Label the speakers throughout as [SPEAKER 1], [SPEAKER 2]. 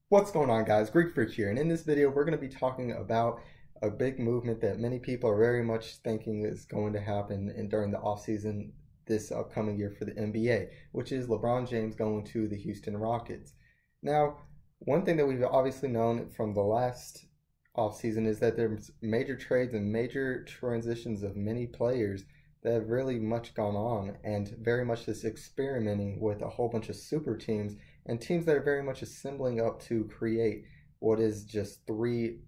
[SPEAKER 1] What's going on, guys? Greek Freak here, and in this video we're going to be talking about a big movement that many people are very much thinking is going to happen during the offseason this upcoming year for the NBA, which is LeBron James going to the Houston Rockets. Now, one thing that we've obviously known from the last offseason is that there's major trades and major transitions of many players that have really much gone on, and very much this experimenting with a whole bunch of super teams and teams that are very much assembling up to create what is just three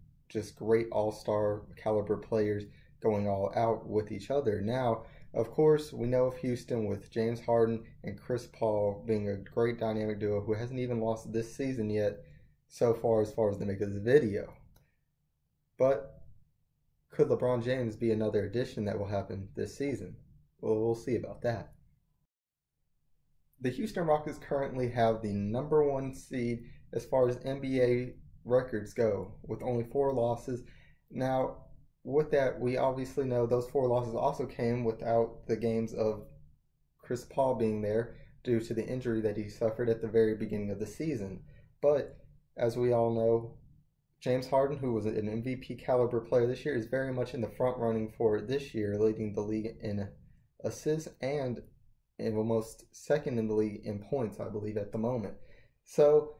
[SPEAKER 1] great all-star caliber players going all out with each other. Now, of course, we know of Houston with James Harden and Chris Paul being a great dynamic duo who hasn't even lost this season yet so far as the make of this video. But could LeBron James be another addition that will happen this season? Well, we'll see about that. The Houston Rockets currently have the #1 seed as far as NBA records go, with only 4 losses. Now, with that, we obviously know those 4 losses also came without the games of Chris Paul being there due to the injury that he suffered at the very beginning of the season. But as we all know, James Harden, who was an MVP caliber player this year, is very much in the front running for this year, leading the league in assists and almost second in the league in points, I believe, at the moment. So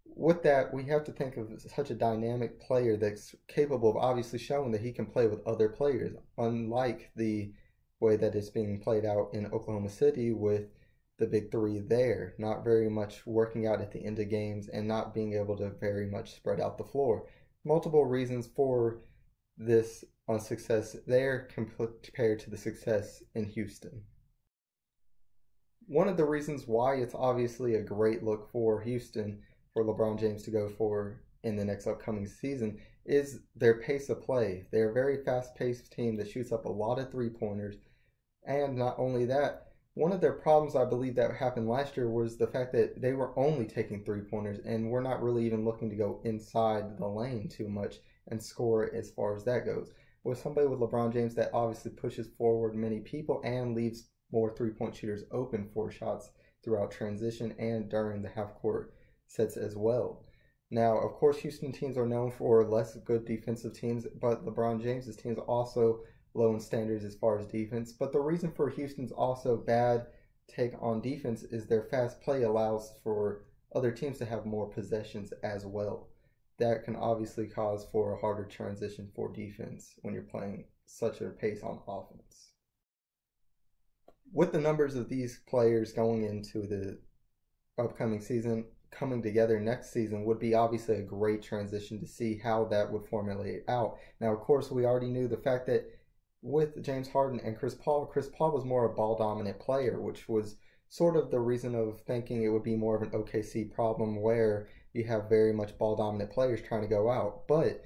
[SPEAKER 1] with that, we have to think of such a dynamic player that's capable of obviously showing that he can play with other players, unlike the way that it's being played out in Oklahoma City with the big three there, not very much working out at the end of games and not being able to very much spread out the floor. Multiple reasons for this unsuccess there compared to the success in Houston. One of the reasons why it's obviously a great look for Houston for LeBron James to go for in the next upcoming season is their pace of play. They're a very fast-paced team that shoots up a lot of three-pointers. And not only that, one of their problems, I believe, that happened last year was the fact that they were only taking three-pointers and were not really even looking to go inside the lane too much and score as far as that goes. With somebody with LeBron James that obviously pushes forward many people and leaves more three-point shooters open for shots throughout transition and during the half-court sets as well. Now, of course, Houston teams are known for less good defensive teams, but LeBron James' teams also low in standards as far as defense. But the reason for Houston's also bad take on defense is their fast play allows for other teams to have more possessions as well. That can obviously cause for a harder transition for defense when you're playing such a pace on offense. With the numbers of these players going into the upcoming season, coming together next season would be obviously a great transition to see how that would formulate out. Now, of course, we already knew the fact that with James Harden and Chris Paul was more a ball-dominant player, which was sort of the reason of thinking it would be more of an OKC problem where you have very much ball-dominant players trying to go out. But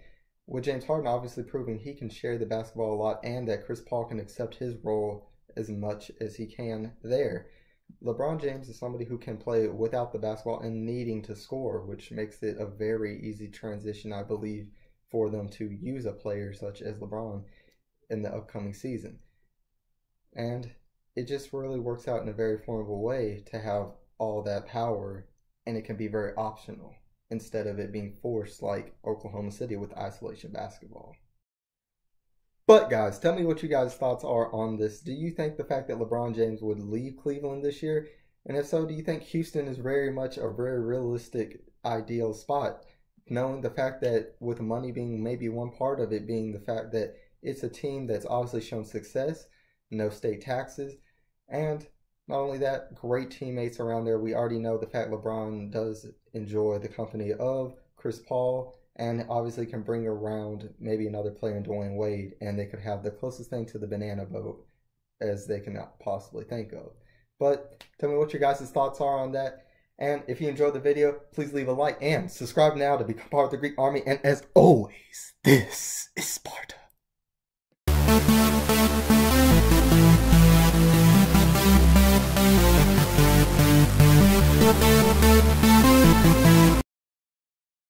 [SPEAKER 1] with James Harden obviously proving he can share the basketball a lot and that Chris Paul can accept his role as much as he can there, LeBron James is somebody who can play without the basketball and needing to score, which makes it a very easy transition, I believe, for them to use a player such as LeBron in the upcoming season. And it just really works out in a very formidable way to have all that power, and it can be very optional instead of it being forced like Oklahoma City with isolation basketball. But guys, tell me what you guys' thoughts are on this. Do you think the fact that LeBron James would leave Cleveland this year? And if so, do you think Houston is very much a very realistic, ideal spot? Knowing the fact that with money being maybe one part of it being the fact that it's a team that's obviously shown success, no state taxes, and not only that, great teammates around there. We already know the fact LeBron does enjoy the company of Chris Paul, and obviously can bring around maybe another player in Dwade Wade, and they could have the closest thing to the banana boat as they can possibly think of. But tell me what your guys' thoughts are on that. And if you enjoyed the video, please leave a like and subscribe now to become part of the Greek army. And as always, this is Sparta.